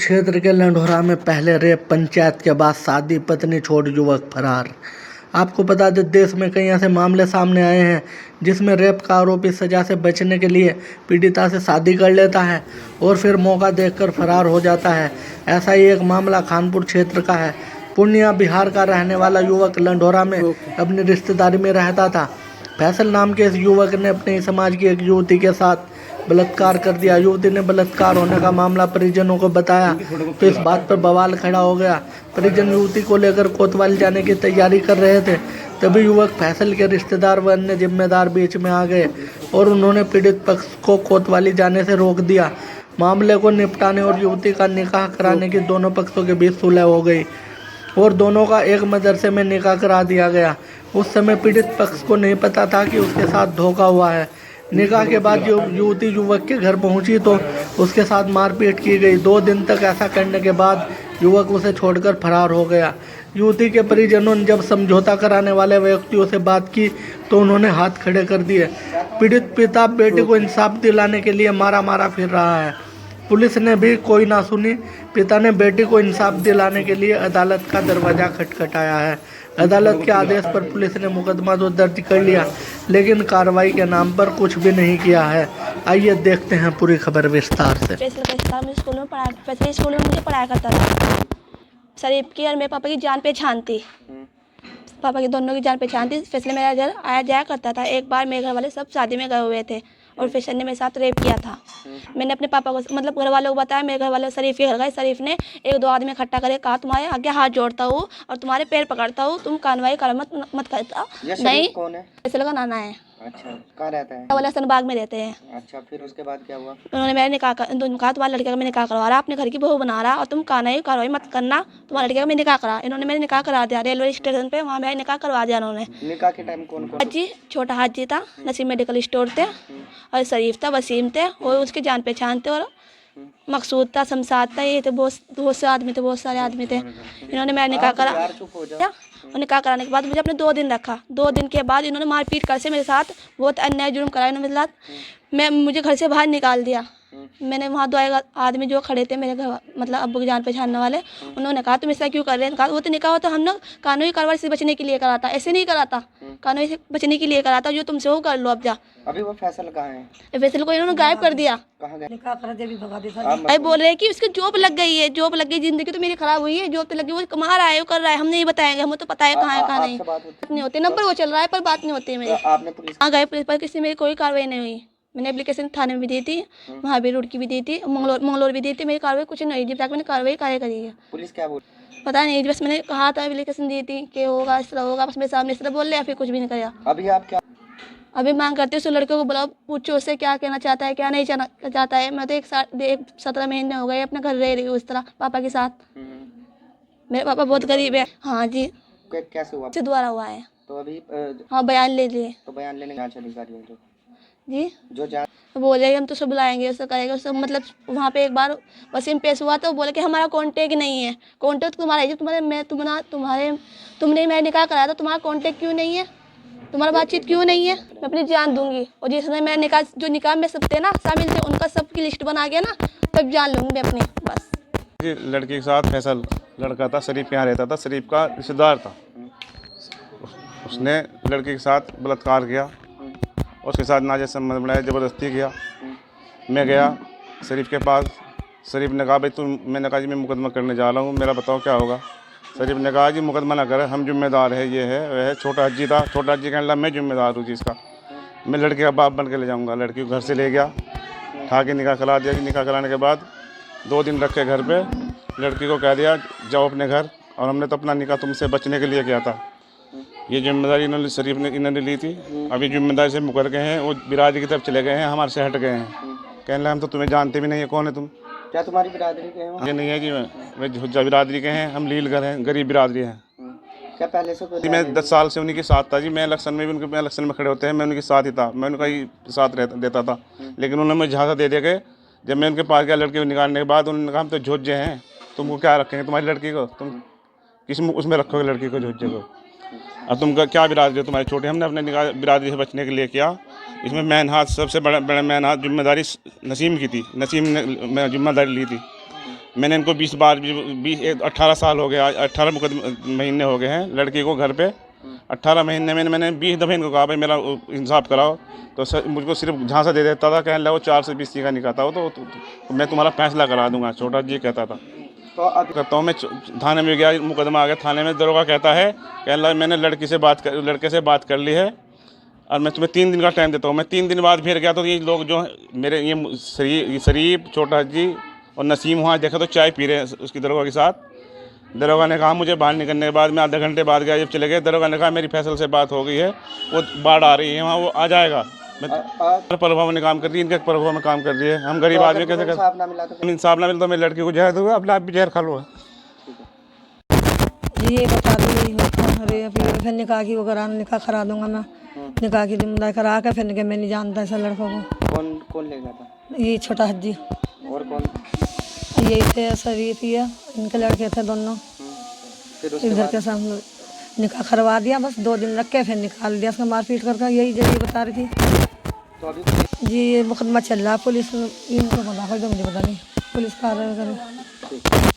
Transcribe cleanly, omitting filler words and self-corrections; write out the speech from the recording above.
क्षेत्र के लंढोरा में पहले रेप पंचायत के बाद शादी, पत्नी छोड़ युवक फरार। आपको बता दें, देश में कई ऐसे मामले सामने आए हैं जिसमें रेप का आरोपी सजा से बचने के लिए पीड़िता से शादी कर लेता है और फिर मौका देखकर फरार हो जाता है। ऐसा ही एक मामला खानपुर क्षेत्र का है। पूर्णिया बिहार का रहने वाला युवक लंढोरा में अपनी रिश्तेदारी में रहता था। फैसल नाम के इस युवक ने अपने ही समाज की एक युवती के साथ बलात्कार कर दिया। युवती ने बलात्कार होने का मामला परिजनों को बताया तो इस बात पर बवाल खड़ा हो गया। परिजन युवती को लेकर कोतवाली जाने की तैयारी कर रहे थे, तभी युवक फैसल के रिश्तेदार व अन्य जिम्मेदार बीच में आ गए और उन्होंने पीड़ित पक्ष को कोतवाली जाने से रोक दिया। मामले को निपटाने और युवती का निकाह कराने की दोनों पक्षों के बीच सुलह हो गई और दोनों का एक मदरसे में निकाह करा दिया गया। उस समय पीड़ित पक्ष को नहीं पता था कि उसके साथ धोखा हुआ है। निकाह के बाद युवती युवक के घर पहुंची तो उसके साथ मारपीट की गई। 2 दिन तक ऐसा करने के बाद युवक उसे छोड़कर फरार हो गया। युवती के परिजनों ने जब समझौता कराने वाले व्यक्तियों से बात की तो उन्होंने हाथ खड़े कर दिए। पीड़ित पिता बेटे को इंसाफ दिलाने के लिए मारा फिर रहा है। पुलिस ने भी कोई ना सुनी। पिता ने बेटी को इंसाफ दिलाने के लिए अदालत का दरवाजा खटखटाया है। अदालत के आदेश पर पुलिस ने मुकदमा तो दर्ज कर लिया, लेकिन कार्रवाई के नाम पर कुछ भी नहीं किया है। आइए देखते हैं पूरी खबर विस्तार से। स्कूल में मुझे पढ़ाया करता था। शरीफ की और मेरे पापा की जान पहचान थी। पापा की दोनों की जान पहचान थी। फैसले मेरा घर आया जाया करता था। एक बार मेरे घर वाले सब शादी में गए हुए थे और फैसल ने मेरे साथ रेप किया था। मैंने अपने पापा को मतलब घर वालों को बताया। मेरे घर वाले शरीफ के घर गए। शरीफ ने 1-2 आदमी इकट्ठा करके कहा, तुम्हारे आगे हाथ जोड़ता हूँ और तुम्हारे पैर पकड़ता हूँ, तुम कार्रवाई कर मत करता। नहीं, कौन है? फैसल का नाना है। अच्छा, कहाँ रहता है? वाले हसनबाग में रहते हैं। अच्छा, फिर उसके बाद क्या हुआ? उन्होंने मेरे निकाह तुम्हारे लड़के का मैं निकाह करवा रहा, अपने घर की बहू बना रहा और तुम कार्रवाई मत करना, तुम्हारे लड़के का मैं निकाह करा। इन्होंने मेरे निकाह करा दिया रेलवे स्टेशन पे, वहाँ मेरा निकाह करवा दिया उन्होंने। निकाह के टाइम कौन हाजी, छोटा हाजी था, नसीम मेडिकल स्टोर थे, और शरीफ था, वसीम थे और उसके जान पहचान थे, और मकसूद था, शमशाद था। ये थे बहुत से आदमी थे, बहुत सारे आदमी थे। इन्होंने मेरा निकाह करा और निकाह कराने के बाद मुझे अपने 2 दिन रखा। 2 दिन के बाद इन्होंने मारपीट कर से मेरे साथ बहुत अन्याय जुर्म कराया इन्होंने मेरे साथ। मुझे घर से बाहर निकाल दिया। मैंने वहाँ 2 आदमी जो खड़े थे मेरे घर मतलब अब्बू की जान पहचानने वाले, उन्होंने कहा तुम ऐसा क्यों कर रहे हैं? कहा वो तो निकाह होता हम लोग कानूनी कार्रवाई से बचने के लिए कराता, ऐसे नहीं कराता, कानूनी से बचने के लिए कराता। जो तुमसे वो कर लो अब जा। अभी वो फैसल कहाँ है? फैसल को इन्होंने गायब कर दिया। कहाँ गए? अरे बोल रहे हैं कि उसकी जॉब लग गई है, जॉब लग गई, जिंदगी तो मेरी खराब हुई है, जॉब तो लगी, वो कमा रहा है, वो कर रहा है, हम नहीं बताएंगे, हमें तो पता है कहाँ है कहाँ नहीं होती। नंबर वो चल रहा है पर बात नहीं होती है मेरी। आपने पुलिस हाँ गए पुलिस पर, किसी मेरी कोई कार्रवाई नहीं हुई। मैंने एप्लीकेशन थाने में भी दी थी, वहाँ भी रुड़की भी दी थी, मंगलोर भी दी थी, मेरी कार्रवाई कुछ नहीं हुई। जब तक मैंने कार्रवाई करी है पुलिस क्या बोल? पता नहीं, बस मैंने कहा था एप्लीकेशन दी थी कि होगा इस तरह होगा, बस मेरे सामने इस तरह बोल रहे, फिर कुछ भी नहीं किया। अभी आप क्या अभी मांग करती हूँ उस लड़के को बुलाओ, पूछो उससे क्या कहना चाहता है, क्या नहीं चाहता है। मैं तो 17 महीने हो गए अपने घर रह रही हूँ इस तरह पापा के साथ। मेरे पापा बहुत गरीब है। हाँ जी। कैसे हुआ? द्वारा हुआ है। तो अभी हाँ बयान ले लिए। तो बयान लेने कहाँ चली गाड़ी जो जी जो जान बोले हम तो सब बुलाएंगे, उससे करेंगे सब। मतलब वहाँ पे एक बार वसीम पेश हुआ तो बोले कि हमारा कॉन्टेक्ट नहीं है। कॉन्टेक्ट तुम्हारा है, तुमने मैं निकाह कराया तो तुम्हारा कॉन्टेक्ट क्यों नहीं है, तुम्हारा बातचीत क्यों नहीं है? मैं अपनी जान दूंगी और जिसने मैं निकाह में सब थे ना शामिल थे, उनका सबकी लिस्ट बना के ना तब जान लूँगी मैं अपनी। बस लड़के के साथ फैसल लड़का था, शरीफ के यहाँ रहता था, शरीफ का रिश्तेदार था। उसने लड़के के साथ बलात्कार किया, उसके साथ नाजायज़ संबंध बनाया, ज़बरदस्ती किया। मैं गया शरीफ के पास। शरीफ ने कहा भाई मैंने कहा जी मैं मुकदमा करने जा रहा हूँ, मेरा बताओ क्या होगा। शरीफ ने कहा जी मुकदमा ना करे, हम जिम्मेदार है, ये है वह है। छोटा हज्जी था, छोटा हज्जी कहने लगा मैं जिम्मेदार हूँ चीज़ का, मैं लड़के का बाप बन के ले जाऊँगा। लड़की को घर से ले गया, उठा के निकाह करा दिया। निकाह कराने के बाद 2 दिन रखे घर पे। लड़की को कह दिया जाओ अपने घर, और हमने तो अपना निकाह तुमसे बचने के लिए किया था। ये जिम्मेदारी इन्होंने ली थी। अभी जिम्मेदारी से मुकर गए हैं, वो बिरादरी की तरफ चले गए हैं, हमारे से हट गए हैं। कहने लगे हम तो तुम्हें जानते भी नहीं है, कौन है तुम? क्या तुम्हारी बिरादरी के हैं? ये नहीं है जी, मैं झुज्जा बिरादरी के हैं, हम लीलगर हैं, गरीब बिरादरी है। क्या पहले से मैं 10 साल से उन्हीं के साथ था जी। मैं इलेक्शन में भी उनके इलेक्शन में खड़े होते हैं, मैं उनके साथ ही था, मैं उनका ही साथ देता था। लेकिन उन्होंने मुझे झांसा दे के जब मैं उनके पास गया लड़के को निकालने के बाद, उन्होंने कहा हम तो झुज्जे हैं, तुमको क्या रखेंगे, तुम्हारी लड़की को तुम किस उसमें रखोगे लड़की को, झुज्जे को? अब तुम क्या बिरादरी हो तुम्हारी छोटी? हमने अपने बिरादरी से बचने के लिए किया। इसमें मैन हाथ सबसे बड़ा मैन हाथ जिम्मेदारी नसीम की थी। नसीम ने जिम्मेदारी ली थी। मैंने इनको 18 साल हो गया, 18 महीने हो गए हैं लड़की को घर पे। 18 महीने में मैंने 20 दफ़े इनको कहा भाई मेरा इंसाफ कराओ, तो मुझको सिर्फ झांसा दे देता था, कहने लगा 4 से 20 का निकालता हो तो मैं तुम्हारा फैसला करा दूंगा, छोटा जी कहता था। तो अब करता हूँ मैं थाने में गया, मुकदमा आ गया थाने में। दरोगा कहता है कहने लगा मैंने लड़के से बात कर ली है और मैं तुम्हें 3 दिन का टाइम देता हूँ। मैं 3 दिन बाद फिर गया तो ये लोग जो मेरे ये शरीफ, छोटा जी और नसीम वहाँ देखा तो चाय पी रहे हैं उसकी दरोगा के साथ। दरोगा ने कहा मुझे बाहर निकलने के बाद, मैं आधे घंटे बाद गया, जब चले गए दरोगा ने कहा मेरी फैसल से बात हो गई है, वो बाढ़ आ रही है वहाँ, वो आ जाएगा। मैं प्रभाव में काम कर रही है, इनके प्रभाव में काम कर रही है। हम गरीब आदमी कैसे इंसाफ ना मिला तो इंसाफ ना मिलता तो मैं लड़की को जहर दूँगा, अपने आप भी जहर खा लूँगा। ये बता दूँ अरे फिर निकाह की वो करा दूंगा मैं। निकाह की जिम्मेदारी करा के फिर मैं नहीं जानता ऐसा लड़कों को। कौन ले गया था? ये छोटा हज्जी और कौन? यही थे, शरीफ ही है, इनके लड़के थे दोनों। फिर उसके इधर बाद के सामने निकाह करवा दिया, बस 2 दिन रख के फिर निकाल दिया उसका मारपीट करके। यही जल्दी बता रही थी तो अभी जी। ये मुकदमा चल रहा है, पुलिस इनको पता, मुझे पता नहीं, पुलिस कार्रवाई करे। ठीक।